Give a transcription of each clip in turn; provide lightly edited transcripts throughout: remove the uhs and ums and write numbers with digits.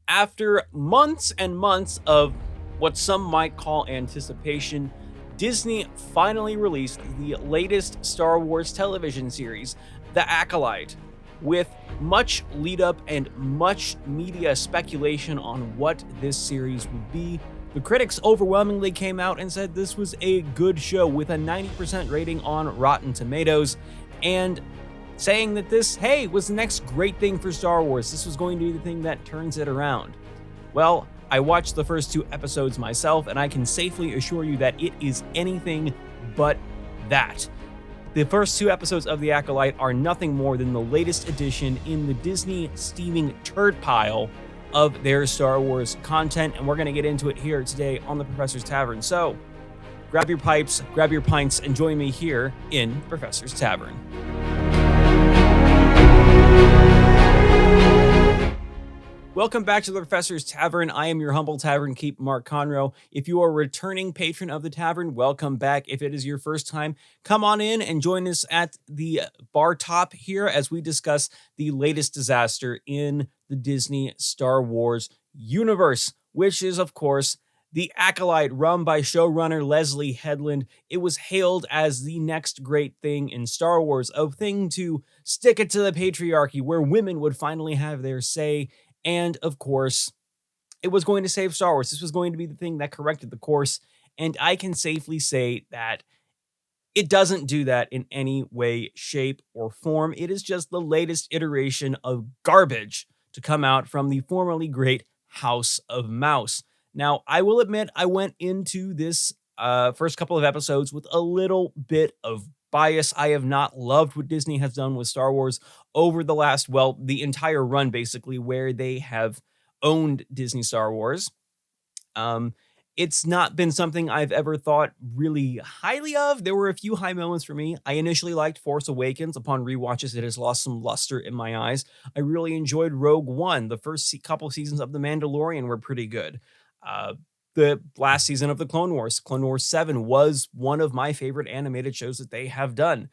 After months and months of what some might call anticipation, Disney finally released the latest Star Wars television series, The Acolyte, with much lead up and much media speculation on what this series would be. The critics overwhelmingly came out and said this was a good show with a 90% rating on Rotten Tomatoes, and saying that this, hey, was the next great thing for Star Wars. This was going to be the thing that turns it around. Well, I watched the first two episodes myself, and I can safely assure you that it is anything but that. The first two episodes of The Acolyte are nothing more than the latest addition in the Disney steaming turd pile of their Star Wars content, and we're going to get into it here today on the Professor's Tavern. So, grab your pipes, grab your pints, and join me here in Professor's Tavern. Welcome back to the Professor's Tavern. I am your humble tavern keep, Mark Conroe. If you are a returning patron of the tavern, welcome back. If it is your first time, come on in and join us at the bar top here as we discuss the latest disaster in the Disney Star Wars universe, which is, of course, The Acolyte, run by showrunner Leslie Headland. It was hailed as the next great thing in Star Wars, a thing to stick it to the patriarchy, where women would finally have their say. And of course, it was going to save Star Wars. This was going to be the thing that corrected the course. And I can safely say that it doesn't do that in any way, shape, or form. It is just the latest iteration of garbage to come out from the formerly great House of Mouse. Now, I will admit, I went into this first couple of episodes with a little bit of bias. I have not loved what Disney has done with Star Wars over the last, well, the entire run, basically, where they have owned Disney Star Wars. It's not been something I've ever thought really highly of. There were a few high moments for me. I initially liked Force Awakens. Upon rewatches, it has lost some luster in my eyes. I really enjoyed Rogue One. The first couple seasons of The Mandalorian were pretty good. The last season of the Clone Wars 7, was one of my favorite animated shows that they have done.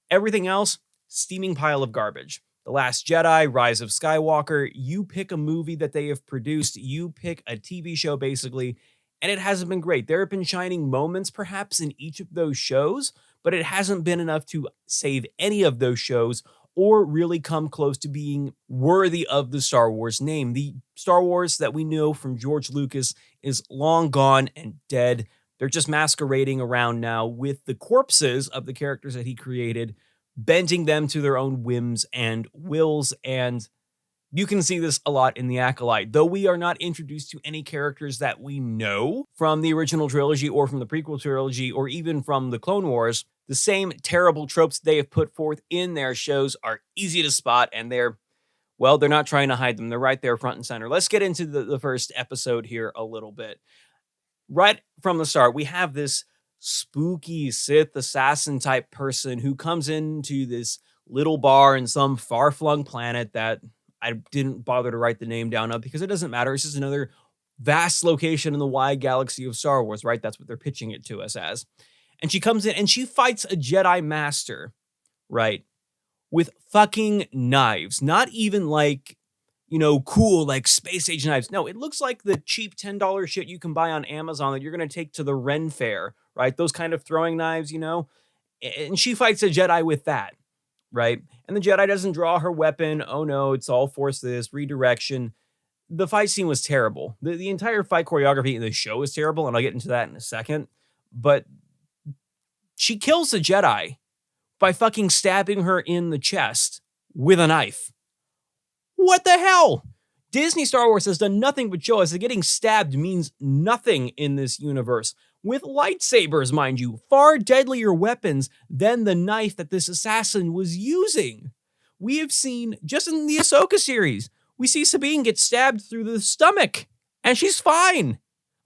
Everything else, steaming pile of garbage. The Last Jedi, Rise of Skywalker, you pick a movie that they have produced, you pick a TV show basically, and it hasn't been great. There have been shining moments perhaps in each of those shows, but it hasn't been enough to save any of those shows or really come close to being worthy of the Star Wars name. The Star Wars that we know from George Lucas is long gone and dead. They're just masquerading around now with the corpses of the characters that he created, bending them to their own whims and wills. And you can see this a lot in The Acolyte. Though we are not introduced to any characters that we know from the original trilogy or from the prequel trilogy or even from the Clone Wars, the same terrible tropes they have put forth in their shows are easy to spot, and they're not trying to hide them. They're right there front and center. Let's get into the first episode here a little bit. Right from the start, we have this spooky Sith assassin type person who comes into this little bar in some far-flung planet that I didn't bother to write the name down of because it doesn't matter. It's just another vast location in the wide galaxy of Star Wars, right? That's what they're pitching it to us as. And she comes in and she fights a Jedi Master, right? With fucking knives. Not even like, cool, like space age knives. No, it looks like the cheap $10 shit you can buy on Amazon that you're going to take to the Ren Fair, right? Those kind of throwing knives, And she fights a Jedi with that, right? And the Jedi doesn't draw her weapon. Oh no, it's all force this, redirection. The fight scene was terrible. The entire fight choreography in the show is terrible, and I'll get into that in a second. But she kills the Jedi by fucking stabbing her in the chest with a knife. What the hell? Disney Star Wars has done nothing but show us that getting stabbed means nothing in this universe. With lightsabers, mind you, far deadlier weapons than the knife that this assassin was using. We have seen, just in the Ahsoka series, we see Sabine get stabbed through the stomach, and she's fine.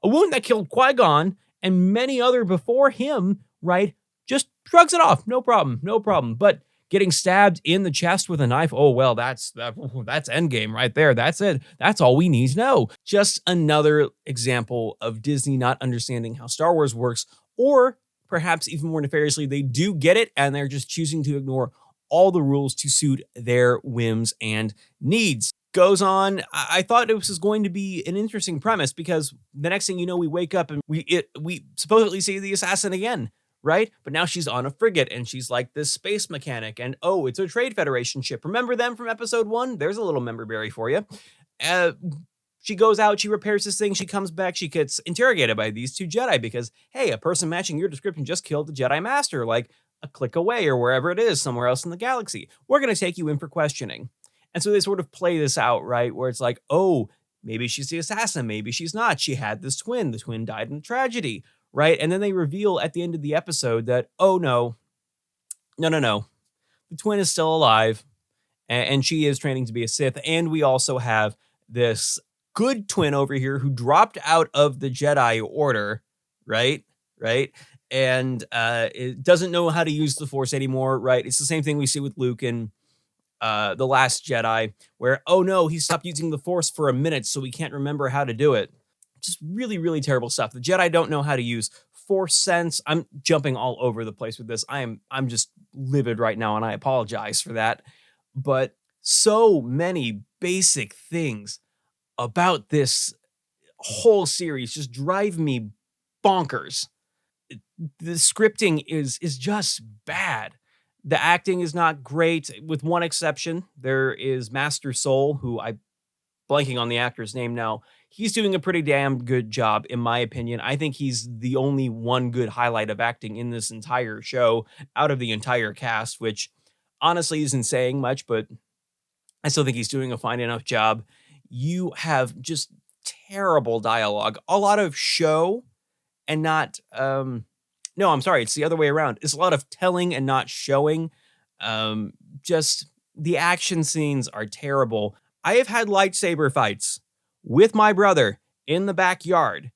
A wound that killed Qui-Gon and many other before him, right, just shrugs it off. No problem. But getting stabbed in the chest with a knife, oh, well, that's endgame right there. That's it. That's all we need to know. Just another example of Disney not understanding how Star Wars works, or perhaps even more nefariously, they do get it and they're just choosing to ignore all the rules to suit their whims and needs. goes on. I thought this was going to be an interesting premise because the next thing you know, we wake up and we supposedly see the assassin again, right? But now she's on a frigate and she's like this space mechanic, and oh, it's a Trade Federation ship. Remember them from episode 1? There's a little member berry for you. Uh, she goes out, she repairs this thing, she comes back, she gets interrogated by these two Jedi because, hey, a person matching your description just killed the Jedi Master, like a click away or wherever it is, somewhere else in the galaxy. We're going to take you in for questioning. And so they sort of play this out, right? Where it's like, oh, maybe she's the assassin, maybe she's not. She had this twin. The twin died in a tragedy, right? And then they reveal at the end of the episode that, oh, no. The twin is still alive, and she is training to be a Sith. And we also have this good twin over here who dropped out of the Jedi Order, right? Right? And it doesn't know how to use the Force anymore, right? It's the same thing we see with Luke in The Last Jedi, where, oh no, he stopped using the Force for a minute, so he can't remember how to do it. Just really, really terrible stuff. The Jedi don't know how to use Force sense. I'm jumping all over the place with this. I'm just livid right now, and I apologize for that. But so many basic things about this whole series just drive me bonkers. The scripting is just bad. The acting is not great, with one exception. There is Master Soul, who I'm blanking on the actor's name now. He's doing a pretty damn good job, in my opinion. I think he's the only one good highlight of acting in this entire show out of the entire cast, which honestly isn't saying much, but I still think he's doing a fine enough job. You have just terrible dialogue, a lot of show and not no, I'm sorry, it's the other way around. It's a lot of telling and not showing. Just the action scenes are terrible. I have had lightsaber fights with my brother in the backyard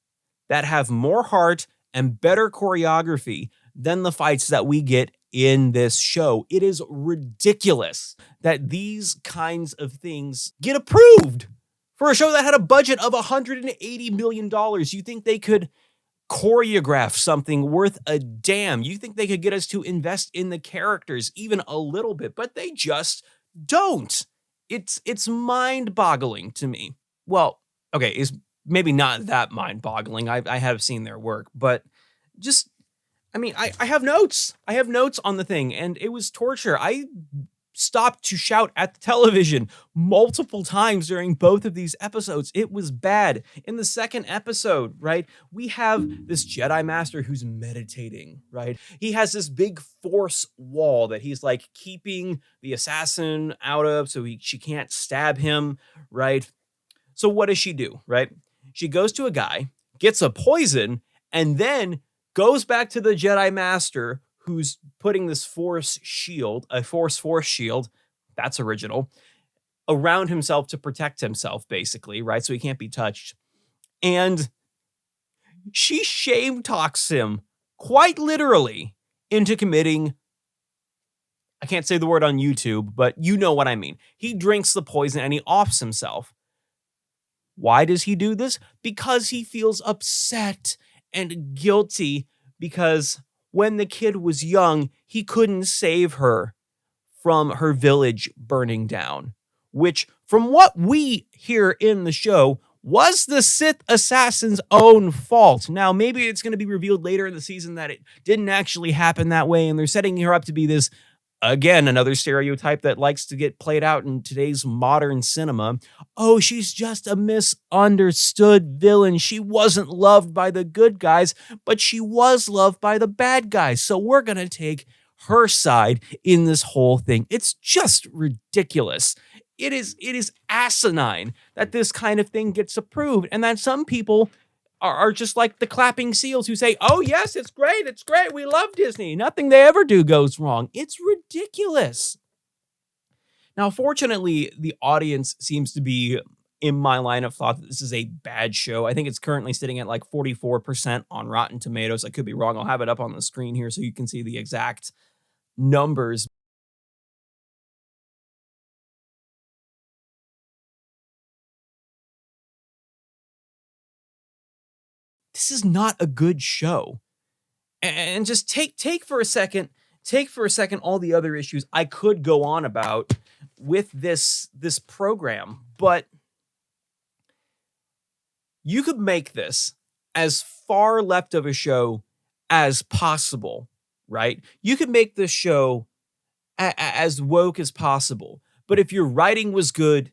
that have more heart and better choreography than the fights that we get in this show. It is ridiculous that these kinds of things get approved for a show that had a budget of $180 million. You think they could choreograph something worth a damn? You think they could get us to invest in the characters even a little bit, but they just don't. It's mind-boggling to me. Well, okay, it's maybe not that mind-boggling. I have seen their work, but just, I mean, I have notes. I have notes on the thing, and it was torture. I stopped to shout at the television multiple times during both of these episodes. It was bad. In the second episode, right, we have this Jedi Master who's meditating, right? He has this big Force wall that he's like keeping the assassin out of so she can't stab him, right? So what does she do, right? She goes to a guy, gets a poison, and then goes back to the Jedi Master who's putting this Force shield, a Force shield, that's original, around himself to protect himself, basically, right? So he can't be touched. And she shame talks him, quite literally, into committing, I can't say the word on YouTube, but you know what I mean. He drinks the poison and he offs himself. Why does he do this? Because he feels upset and guilty because when the kid was young, he couldn't save her from her village burning down, which, from what we hear in the show, was the Sith assassin's own fault. Now, maybe it's going to be revealed later in the season that it didn't actually happen that way, and they're setting her up to be this, again, another stereotype that likes to get played out in today's modern cinema. Oh, she's just a misunderstood villain. She wasn't loved by the good guys, but she was loved by the bad guys. So we're going to take her side in this whole thing. It's just ridiculous. It is asinine that this kind of thing gets approved and that some people are just like the clapping seals who say, oh yes, it's great, we love Disney. Nothing they ever do goes wrong. It's ridiculous. Now, fortunately, the audience seems to be in my line of thought that this is a bad show. I think it's currently sitting at like 44% on Rotten Tomatoes. I could be wrong. I'll have it up on the screen here so you can see the exact numbers. This is not a good show. And just take for a second all the other issues I could go on about. with this program, but you could make this as far left of a show as possible, right? You could make this show as woke as possible. But if your writing was good,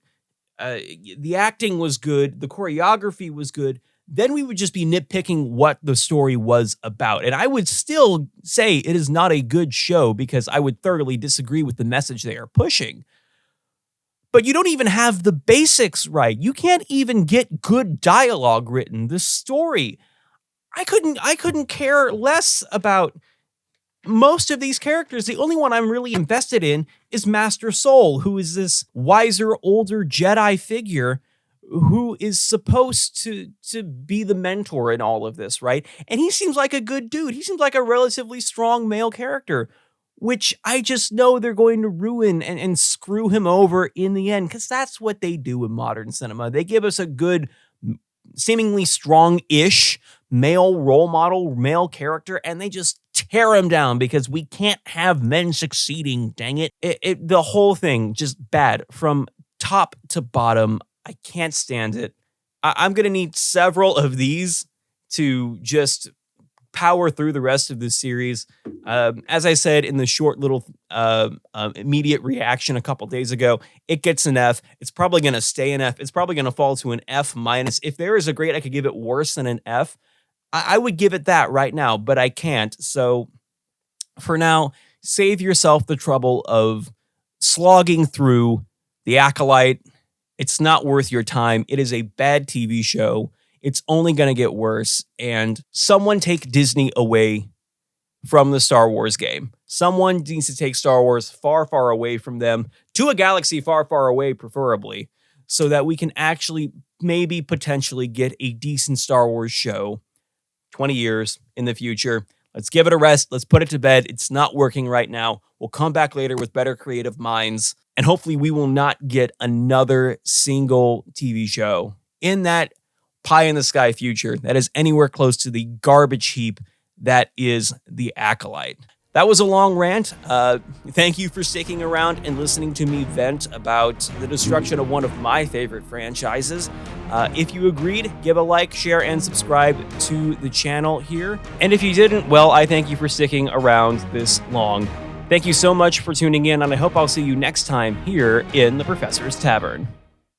the acting was good, the choreography was good, then we would just be nitpicking what the story was about. And I would still say it is not a good show because I would thoroughly disagree with the message they are pushing. But you don't even have the basics right. You can't even get good dialogue written. The story, I couldn't care less about most of these characters. The only one I'm really invested in is Master Soul, who is this wiser, older Jedi figure who is supposed to be the mentor in all of this, right? And he seems like a good dude. He seems like a relatively strong male character, which I just know they're going to ruin and screw him over in the end, because that's what they do in modern cinema. They give us a good, seemingly strong-ish male role model, male character, and they just tear him down because we can't have men succeeding, dang it. The whole thing, just bad from top to bottom. I can't stand it. I'm going to need several of these to just power through the rest of this series. As I said in the short little immediate reaction a couple days ago, it gets an F. It's probably going to stay an F. It's probably going to fall to an F minus. If there is a grade I could give it worse than an F, I would give it that right now, but I can't. So for now, save yourself the trouble of slogging through The Acolyte. It's not worth your time. It is a bad TV show. It's only going to get worse. And someone take Disney away from the Star Wars game. Someone needs to take Star Wars far, far away from them, to a galaxy far, far away, preferably, so that we can actually maybe potentially get a decent Star Wars show 20 years in the future. Let's give it a rest. Let's put it to bed. It's not working right now. We'll come back later with better creative minds. And hopefully we will not get another single TV show in that pie in the sky future that is anywhere close to the garbage heap that is The Acolyte. That was a long rant. Thank you for sticking around and listening to me vent about the destruction of one of my favorite franchises. If you agreed, give a like, share, and subscribe to the channel here. And if you didn't, well, I thank you for sticking around this long. Thank you so much for tuning in, and I hope I'll see you next time here in the Professor's Tavern.